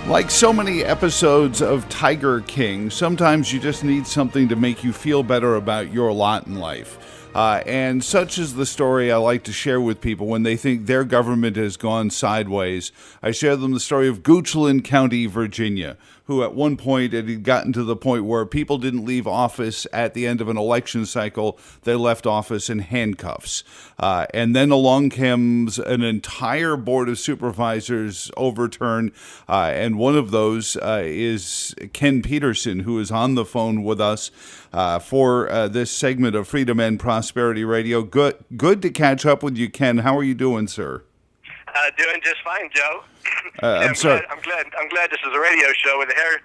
Like so many episodes of Tiger King, sometimes you just need something to make you feel better about your lot in life. And such is the story I like to share with people when they think their government has gone sideways. I share them the story of Goochland County, Virginia, who at one point it had gotten to the point where people didn't leave office at the end of an election cycle. They left office in handcuffs. And then along comes an entire board of supervisors overturned. And one of those is Ken Peterson, who is on the phone with us for this segment of Freedom and Prosperity Radio. Good to catch up with you, Ken. How are you doing, sir? Doing just fine, Joe. I'm sorry. I'm glad this is a radio show with the hair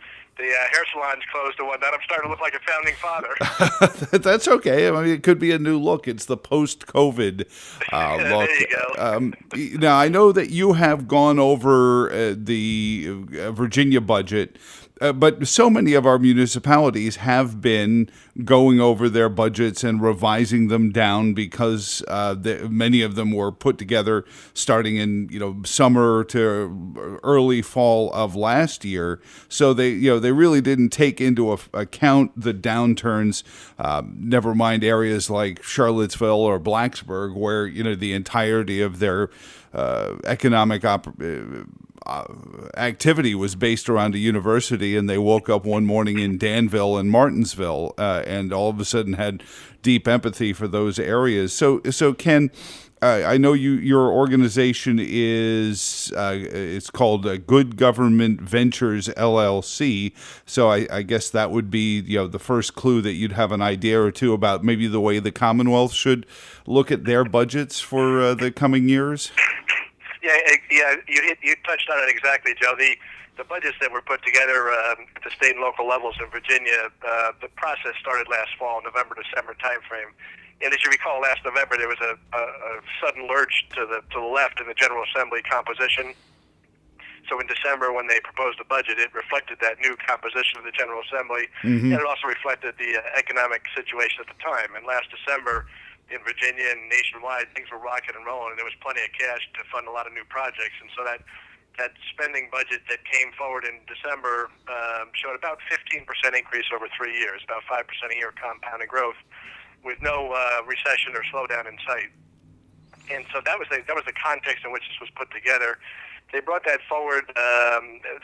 salon's closed and whatnot. I'm starting to look like a founding father. That's okay. I mean, it could be a new look. It's the post-COVID look. There you go. Now, I know that you have gone over the Virginia budget, but so many of our municipalities have been going over their budgets and revising them down because many of them were put together starting in summer to early fall of last year. So they really didn't take into account the downturns. Never mind areas like Charlottesville or Blacksburg, where the entirety of their economic activity was based around a university, and they woke up one morning in Danville and Martinsville, and all of a sudden had deep empathy for those areas. So Ken, I know your organization is it's called Good Government Ventures LLC. So I guess that would be the first clue that you'd have an idea or two about maybe the way the Commonwealth should look at their budgets for the coming years. Yeah, you touched on it exactly, Joe. The budgets that were put together at the state and local levels in Virginia, the process started last fall, November, December timeframe. And as you recall, last November there was a sudden lurch to the left in the General Assembly composition. So in December, when they proposed the budget, it reflected that new composition of the General Assembly, and it also reflected the economic situation at the time. And last December, in Virginia and nationwide, things were rocking and rolling, and there was plenty of cash to fund a lot of new projects. And so that spending budget that came forward in December showed about 15% increase over 3 years, about 5% a year compounded growth, with no recession or slowdown in sight. And so that was the context in which this was put together. They brought that forward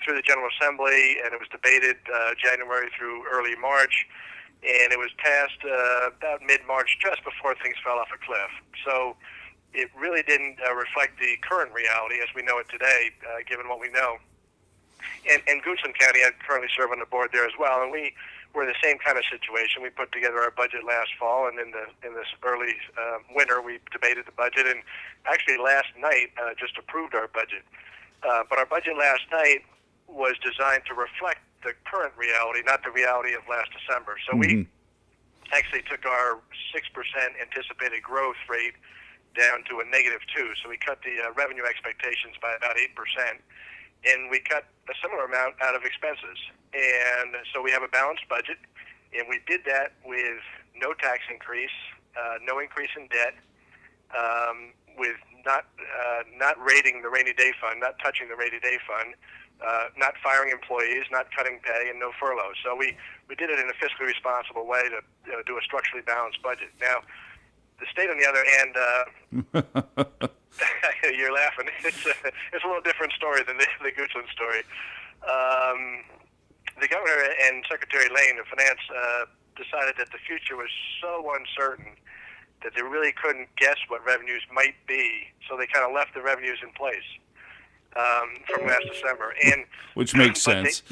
through the General Assembly, and it was debated January through early March. And it was passed about mid-March, just before things fell off a cliff. So it really didn't reflect the current reality as we know it today, given what we know. And Goochland County, I currently serve on the board there as well, and we were in the same kind of situation. We put together our budget last fall, and in this early winter, we debated the budget, and actually last night just approved our budget. But our budget last night was designed to reflect the current reality, not the reality of last December. So we actually took our 6% anticipated growth rate down to a -2. So we cut the revenue expectations by about 8%, and we cut a similar amount out of expenses. And so we have a balanced budget, and we did that with no tax increase, no increase in debt, with not raiding the rainy day fund, not touching the rainy day fund, not firing employees, not cutting pay, and no furloughs. So we did it in a fiscally responsible way to do a structurally balanced budget. Now, the state, on the other hand, you're laughing. It's a little different story than the Goochland story. The governor and Secretary Lane of Finance decided that the future was so uncertain that they really couldn't guess what revenues might be, so they kind of left the revenues in place from last December. And which makes sense.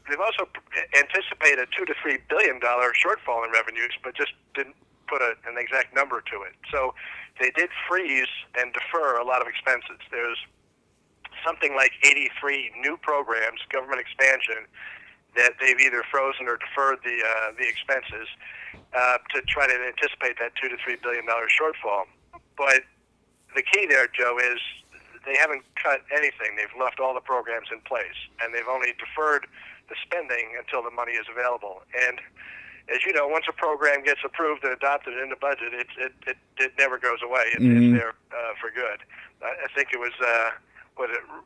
They've also anticipated a $2 to $3 billion shortfall in revenues, but just didn't put an exact number to it. So they did freeze and defer a lot of expenses. There's something like 83 new programs, government expansion, that they've either frozen or deferred the expenses to try to anticipate that $2 to $3 billion shortfall. But the key there, Joe, is they haven't cut anything. They've left all the programs in place, and they've only deferred the spending until the money is available. And as you know, once a program gets approved and adopted in the budget, it never goes away. It's there for good. I think it was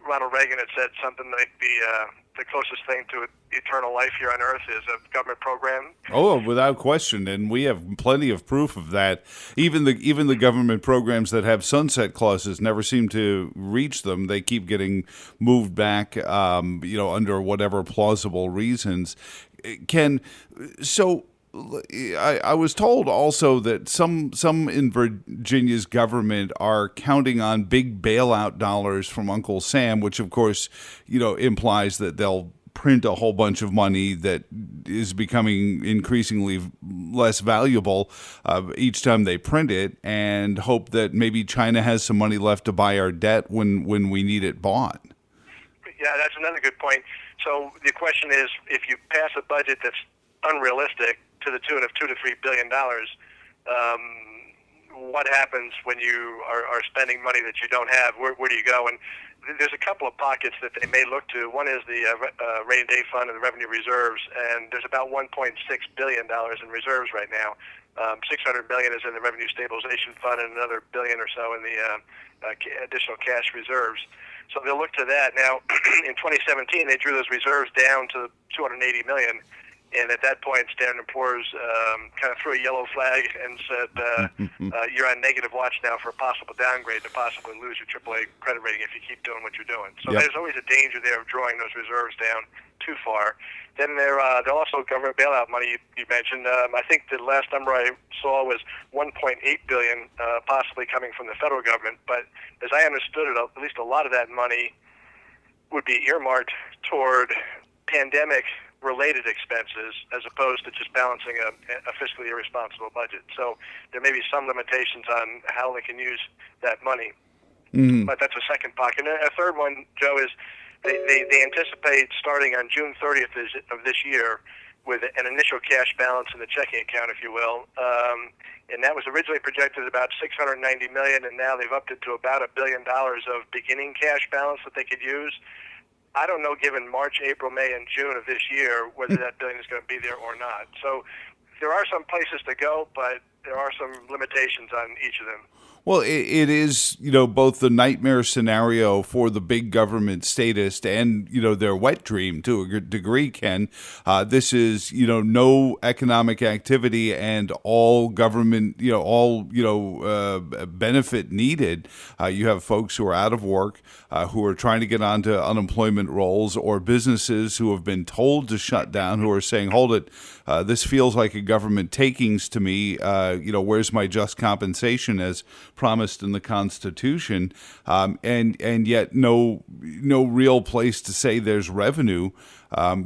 Ronald Reagan had said something like the closest thing to eternal life here on Earth is a government program. Oh, without question, and we have plenty of proof of that. Even the government programs that have sunset clauses never seem to reach them. They keep getting moved back, under whatever plausible reasons. Ken, so I was told also that some in Virginia's government are counting on big bailout dollars from Uncle Sam, which of course, implies that they'll print a whole bunch of money that is becoming increasingly less valuable each time they print it, and hope that maybe China has some money left to buy our debt when we need it bought. Yeah, that's another good point. So the question is, if you pass a budget that's unrealistic to the tune of $2 to $3 billion, what happens when you are spending money that you don't have? Where do you go? And there's a couple of pockets that they may look to. One is the rainy day fund and the revenue reserves, and there's about $1.6 billion in reserves right now. $600 million is in the revenue stabilization fund, and another billion or so in the additional cash reserves. So they'll look to that. Now, in 2017, they drew those reserves down to $280 million. And at that point, Standard & Poor's kind of threw a yellow flag and said, you're on negative watch now for a possible downgrade to possibly lose your AAA credit rating if you keep doing what you're doing. So There's always a danger there of drawing those reserves down too far. Then there also government bailout money you mentioned. I think the last number I saw was $1.8 billion possibly coming from the federal government. But as I understood it, at least a lot of that money would be earmarked toward pandemic-related expenses as opposed to just balancing a fiscally irresponsible budget. So there may be some limitations on how they can use that money. Mm-hmm. But that's a second pocket. And a third one, Joe, is they anticipate starting on June 30th of this year with an initial cash balance in the checking account, if you will. And that was originally projected at about $690 million, and now they've upped it to about $1 billion of beginning cash balance that they could use. I don't know, given March, April, May, and June of this year, whether that billion is going to be there or not. So there are some places to go, but there are some limitations on each of them. Well, it is, both the nightmare scenario for the big government statist and, their wet dream to a degree, Ken. This is, no economic activity and all government, benefit needed. You have folks who are out of work, who are trying to get onto unemployment rolls, or businesses who have been told to shut down, who are saying, hold it, this feels like a government takings to me. Where's my just compensation as promised in the Constitution, and yet no real place to say there's revenue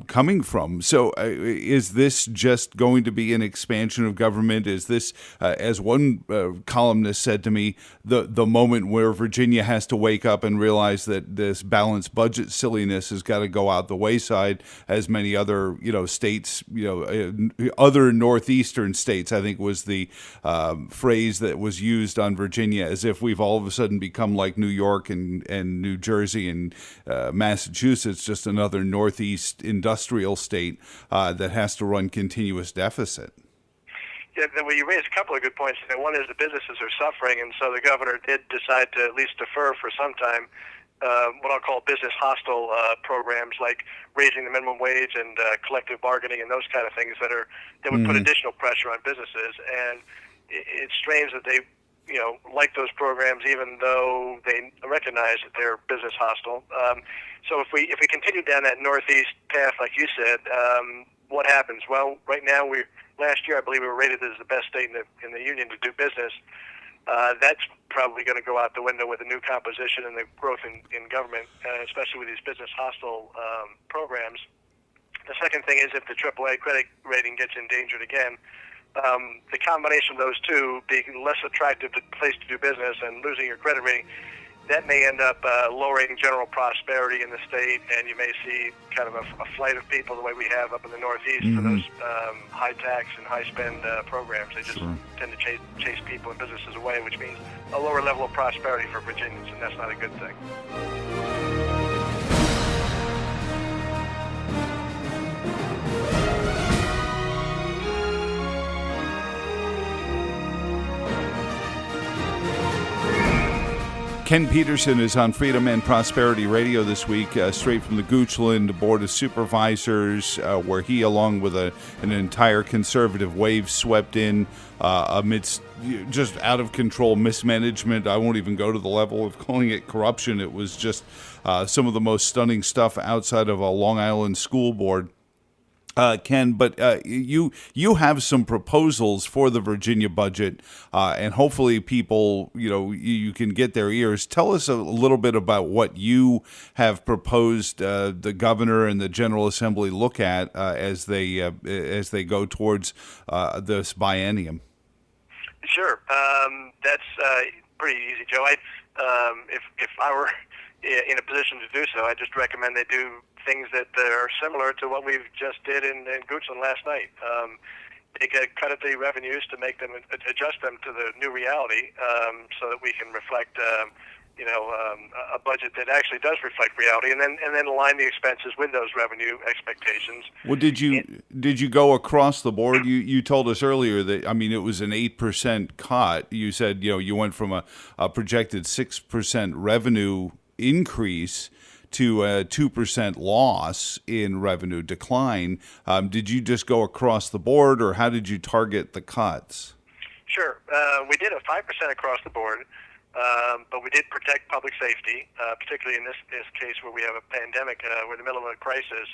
coming from. So is this just going to be an expansion of government? Is this, as one columnist said to me, the moment where Virginia has to wake up and realize that this balanced budget silliness has got to go out the wayside, as many other states, other northeastern states, I think was the phrase that was used on Virginia, as if we've all of a sudden become like New York and New Jersey and Massachusetts, just another northeast industrial state that has to run continuous deficit. Yeah, well, you raised a couple of good points. One is the businesses are suffering, and so the governor did decide to at least defer for some time what I'll call business hostile programs, like raising the minimum wage and collective bargaining and those kind of things that would put additional pressure on businesses. And it's strange that they like those programs, even though they recognize that they're business hostile. So if we continue down that northeast path, like you said, what happens? Well, right now last year I believe we were rated as the best state in the union to do business. That's probably going to go out the window with the new composition and the growth in government, especially with these business hostile programs. The second thing is, if the AAA credit rating gets endangered again, the combination of those two, being less attractive place to do business and losing your credit rating, that may end up lowering general prosperity in the state, and you may see kind of a flight of people the way we have up in the Northeast for those high tax and high spend programs. They just tend to chase people and businesses away, which means a lower level of prosperity for Virginians, and that's not a good thing. Ken Peterson is on Freedom and Prosperity Radio this week, straight from the Goochland Board of Supervisors, where he, along with an entire conservative wave, swept in amidst just out-of-control mismanagement. I won't even go to the level of calling it corruption. It was just some of the most stunning stuff outside of a Long Island school board. Ken, but you have some proposals for the Virginia budget, and hopefully people, you can get their ears. Tell us a little bit about what you have proposed the governor and the General Assembly look at as they go towards this biennium. Sure, that's pretty easy, Joe. If I were in a position to do so, I just recommend they do things that are similar to what we've just did in Goochland last night. Take a cut at the revenues to make them adjust them to the new reality, so that we can reflect, a budget that actually does reflect reality, and then align the expenses with those revenue expectations. Well, did you go across the board? You told us earlier that it was an 8% cut. You said you went from a projected 6% revenue increase to a 2% loss in revenue decline. Did you just go across the board, or how did you target the cuts? Sure. We did a 5% across the board, but we did protect public safety, particularly in this case where we have a pandemic. We're in the middle of a crisis.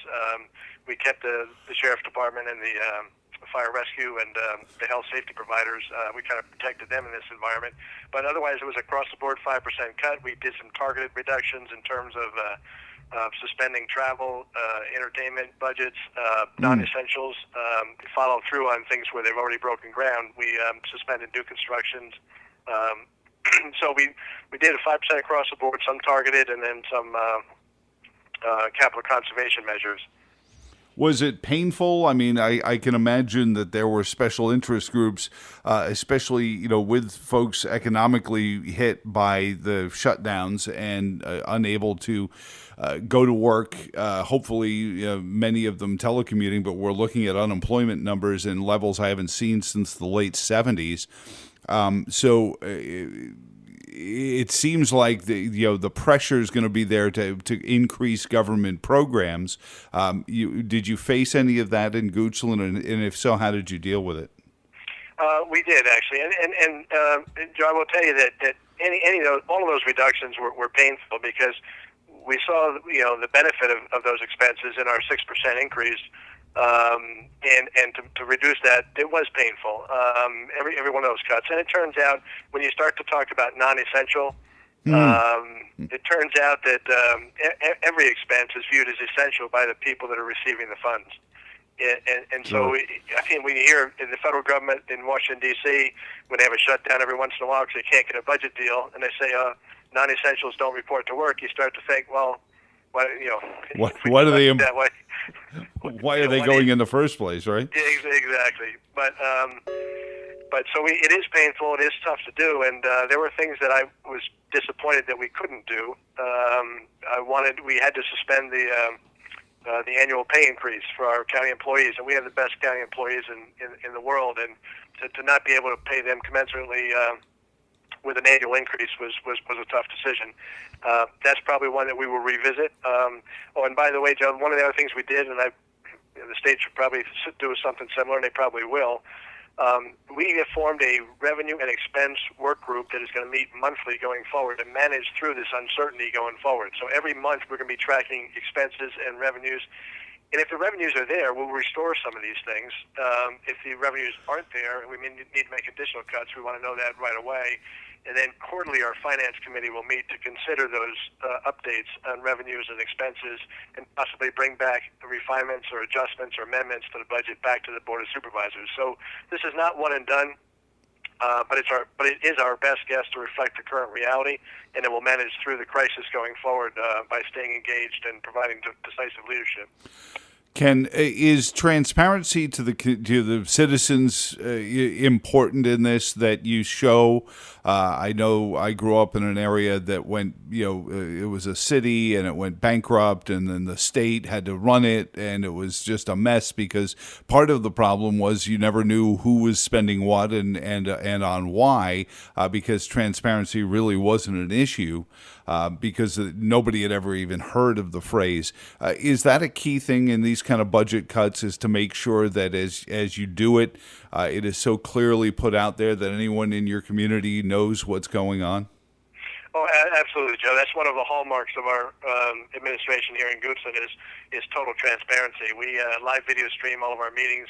We kept the Sheriff's Department and the fire rescue and the health safety providers. We kind of protected them in this environment. But otherwise, it was across-the-board 5% cut. We did some targeted reductions in terms of suspending travel, entertainment budgets, non-essentials. Follow through on things where they've already broken ground. We suspended new constructions. So we did a 5% across the board, some targeted, and then some capital conservation measures. Was it painful? I can imagine that there were special interest groups, especially with folks economically hit by the shutdowns and unable to go to work. Hopefully, many of them telecommuting, but we're looking at unemployment numbers and levels I haven't seen since the late 70s. So it seems like the pressure is going to be there to increase government programs. Did you face any of that in Goochland, and if so, how did you deal with it? We did, actually, and Joe, I will tell you that all of those reductions were painful, because we saw the benefit of those expenses in our 6% increase. And to reduce that, it was painful. Every one of those cuts, and it turns out when you start to talk about non-essential, it turns out that every expense is viewed as essential by the people that are receiving the funds. And so I think when you hear in the federal government in Washington D.C. when they have a shutdown every once in a while because they can't get a budget deal, and they say non-essentials don't report to work, you start to think, well, what are they that way? Why are they going in the first place, right? Exactly. But so it is painful. It is tough to do, and there were things that I was disappointed that we couldn't do. We had to suspend the annual pay increase for our county employees, and we have the best county employees in the world, and to not be able to pay them commensurately with an annual increase was a tough decision. That's probably one that we will revisit. And by the way, John, one of the other things we did, and the state should probably do something similar, and they probably will. We have formed a revenue and expense work group that is going to meet monthly going forward and manage through this uncertainty going forward. So every month we're going to be tracking expenses and revenues. And if the revenues are there, we'll restore some of these things. If the revenues aren't there and we need to make additional cuts, we want to know that right away. And then quarterly, our finance committee will meet to consider those updates on revenues and expenses, and possibly bring back refinements or adjustments or amendments to the budget back to the Board of Supervisors. So this is not one and done, but it is our best guess to reflect the current reality, and it will manage through the crisis going forward by staying engaged and providing decisive leadership. Ken, is transparency to the citizens important in this? That you show? I know I grew up in an area that went, it was a city and it went bankrupt, and then the state had to run it, and it was just a mess because part of the problem was you never knew who was spending what and on why, because transparency really wasn't an issue. Because nobody had ever even heard of the phrase. Is that a key thing in these kind of budget cuts, is to make sure that as you do it, it is so clearly put out there that anyone in your community knows what's going on? Oh, absolutely, Joe. That's one of the hallmarks of our administration here in Goodston is total transparency. We live video stream all of our meetings.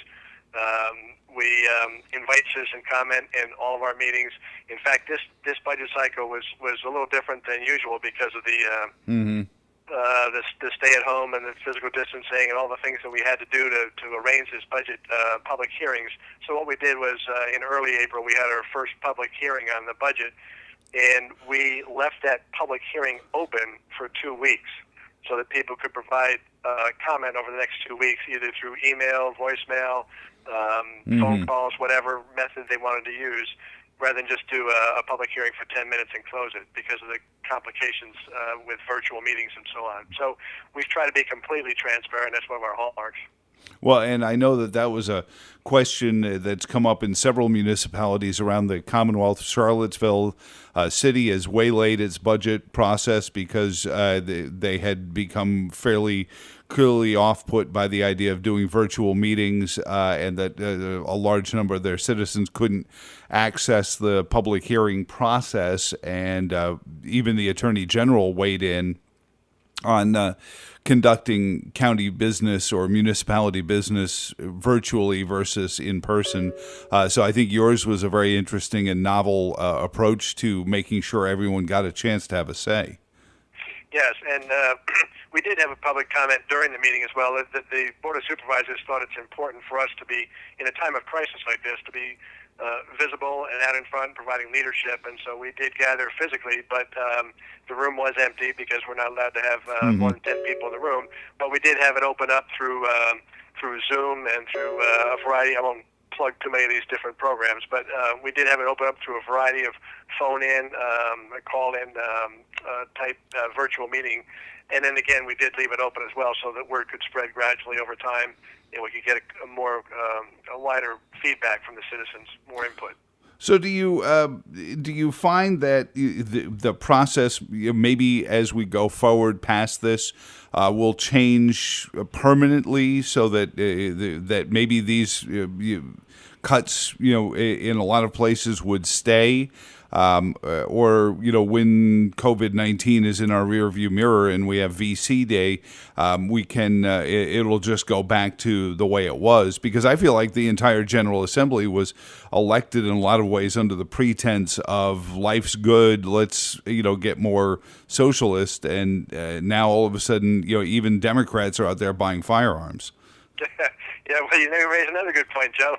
We invite citizen comment in all of our meetings. In fact, this budget cycle was a little different than usual because of the stay at home and the physical distancing and all the things that we had to do to arrange this budget public hearings. So what we did was in early April we had our first public hearing on the budget, and we left that public hearing open for 2 weeks so that people could provide comment over the next 2 weeks, either through email, voicemail, phone calls, whatever method they wanted to use, rather than just do a public hearing for 10 minutes and close it because of the complications with virtual meetings and so on. So we've tried to be completely transparent. That's one of our hallmarks. Well, and I know that was a question that's come up in several municipalities around the Commonwealth. Charlottesville City has waylaid its budget process because they had become fairly clearly off-put by the idea of doing virtual meetings, and that a large number of their citizens couldn't access the public hearing process. And even the Attorney General weighed in on conducting county business or municipality business virtually versus in person. So I think yours was a very interesting and novel approach to making sure everyone got a chance to have a say. Yes, and we did have a public comment during the meeting as well. The Board of Supervisors thought it's important for us to be, in a time of crisis like this, to be visible and out in front, providing leadership. And so we did gather physically, but the room was empty because we're not allowed to have more than 10 people in the room. But we did have it open up through Zoom and through a variety. I won't plug too many of these different programs, but we did have it open up through a variety of phone-in, call-in type virtual meeting. And then again, we did leave it open as well so that word could spread gradually over time, and we could get a wider feedback from the citizens, more input. So do you find that the process, maybe as we go forward past this, will change permanently, so that that maybe these cuts, in a lot of places would stay? Or when COVID-19 is in our rearview mirror and we have VC Day, we can it'll just go back to the way it was, because I feel like the entire General Assembly was elected in a lot of ways under the pretense of life's good, let's get more socialist, and now all of a sudden even Democrats are out there buying firearms. Yeah, well, you raise another good point, Joe.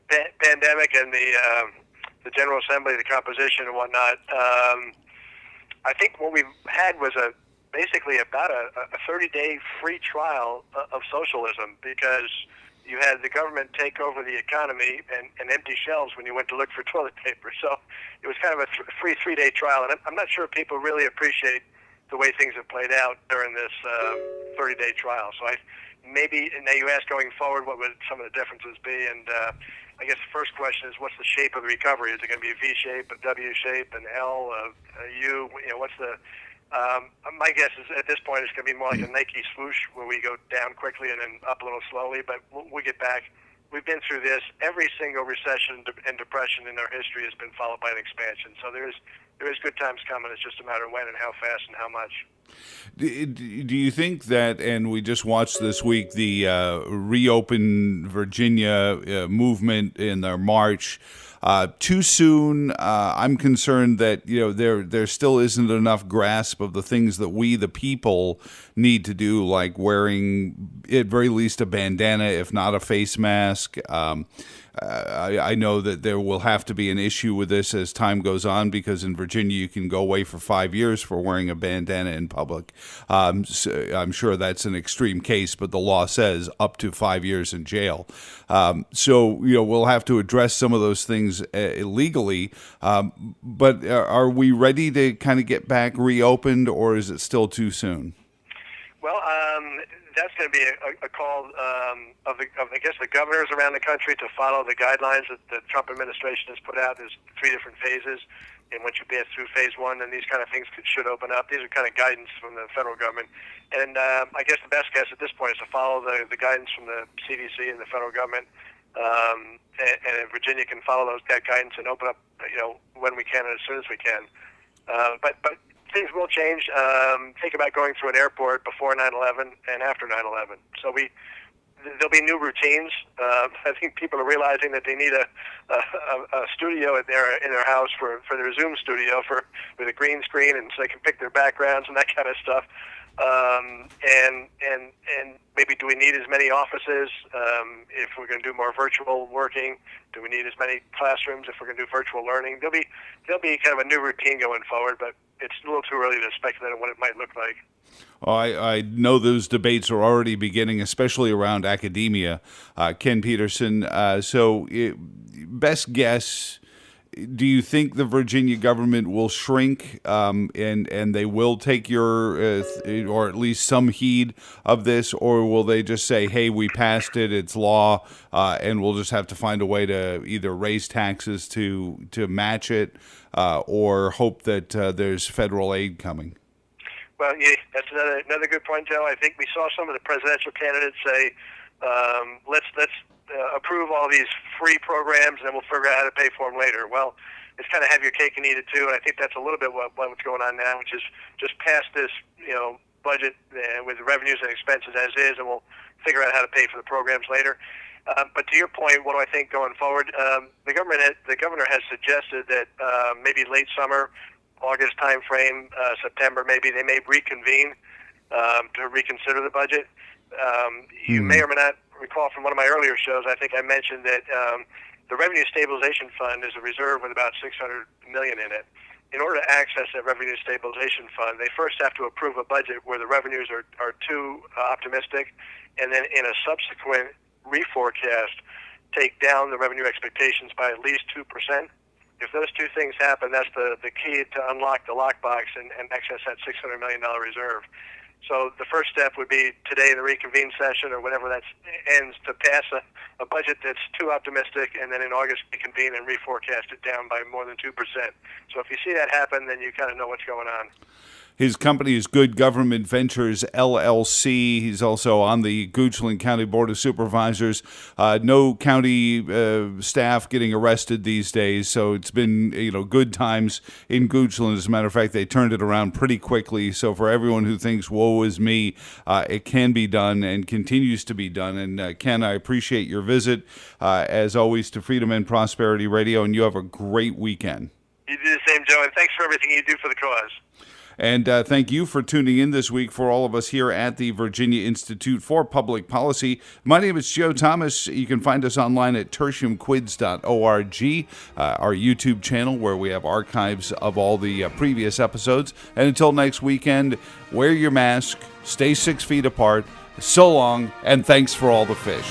The pandemic and the General Assembly, the composition and whatnot. I think what we had was basically about a 30-day free trial of socialism, because you had the government take over the economy and empty shelves when you went to look for toilet paper. So it was kind of a free 3-day trial, and I'm not sure people really appreciate the way things have played out during this 30-day trial. So maybe now you ask going forward, what would some of the differences be? And I guess the first question is, what's the shape of the recovery? Is it going to be a V shape, a W shape, an L, a U? What's the? My guess is at this point it's going to be more like a Nike swoosh, where we go down quickly and then up a little slowly. But we'll get back. We've been through this. Every single recession and depression in our history has been followed by an expansion. So there is good times coming. It's just a matter of when and how fast and how much. Do you think that, and we just watched this week the Reopen Virginia movement in their march, too soon? I'm concerned that there still isn't enough grasp of the things that we, the people, need to do, like wearing at very least a bandana, if not a face mask. I know that there will have to be an issue with this as time goes on, because in Virginia you can go away for 5 years for wearing a bandana in public. So I'm sure that's an extreme case, but the law says up to 5 years in jail. So we'll have to address some of those things legally. But are we ready to kind of get back reopened, or is it still too soon? Well, that's going to be a call of I guess, the governors around the country to follow the guidelines that the Trump administration has put out. There's 3 different phases, and once you pass through phase 1, then these kind of things should open up. These are kind of guidance from the federal government, and I guess the best guess at this point is to follow the guidance from the CDC and the federal government. And Virginia can follow that guidance and open up, when we can and as soon as we can. But things will change. Think about going through an airport before 9/11 and after 9/11. So there'll be new routines. I think people are realizing that they need a studio in their house for their Zoom studio with a green screen, and so they can pick their backgrounds and that kind of stuff. And maybe, do we need as many offices if we're going to do more virtual working? Do we need as many classrooms if we're going to do virtual learning? There'll be kind of a new routine going forward, but it's a little too early to speculate on what it might look like. Oh, I know those debates are already beginning, especially around academia. Ken Peterson, best guess, do you think the Virginia government will shrink and they will take your, or at least some heed of this, or will they just say, hey, we passed it, it's law, and we'll just have to find a way to either raise taxes to match it or hope that there's federal aid coming? Well, yeah, that's another good point, Joe. I think we saw some of the presidential candidates say, let's approve all these free programs, and then we'll figure out how to pay for them later. Well, it's kind of have your cake and eat it too, and I think that's a little bit what's going on now, which is just pass this, budget with revenues and expenses as is, and we'll figure out how to pay for the programs later. But to your point, what do I think going forward? The governor has suggested that maybe late summer, August time frame, September maybe, they may reconvene to reconsider the budget. You may or may not recall from one of my earlier shows, I think I mentioned that the Revenue Stabilization Fund is a reserve with about $600 million in it. In order to access that Revenue Stabilization Fund, they first have to approve a budget where the revenues are too optimistic, and then in a subsequent reforecast, take down the revenue expectations by at least 2%. If those two things happen, that's the key to unlock the lockbox and access that $600 million reserve. So the first step would be today in the reconvene session or whenever that ends to pass a budget that's too optimistic, and then in August reconvene and reforecast it down by more than 2%. So if you see that happen, then you kind of know what's going on. His company is Good Government Ventures, LLC. He's also on the Goochland County Board of Supervisors. No county staff getting arrested these days, so it's been good times in Goochland. As a matter of fact, they turned it around pretty quickly. So for everyone who thinks, woe is me, it can be done and continues to be done. And Ken, I appreciate your visit, as always, to Freedom and Prosperity Radio, and you have a great weekend. You do the same, Joe, and thanks for everything you do for the cause. And thank you for tuning in this week for all of us here at the Virginia Institute for Public Policy. My name is Joe Thomas. You can find us online at tertiumquids.org, our YouTube channel where we have archives of all the previous episodes. And until next weekend, wear your mask, stay 6 feet apart. So long, and thanks for all the fish.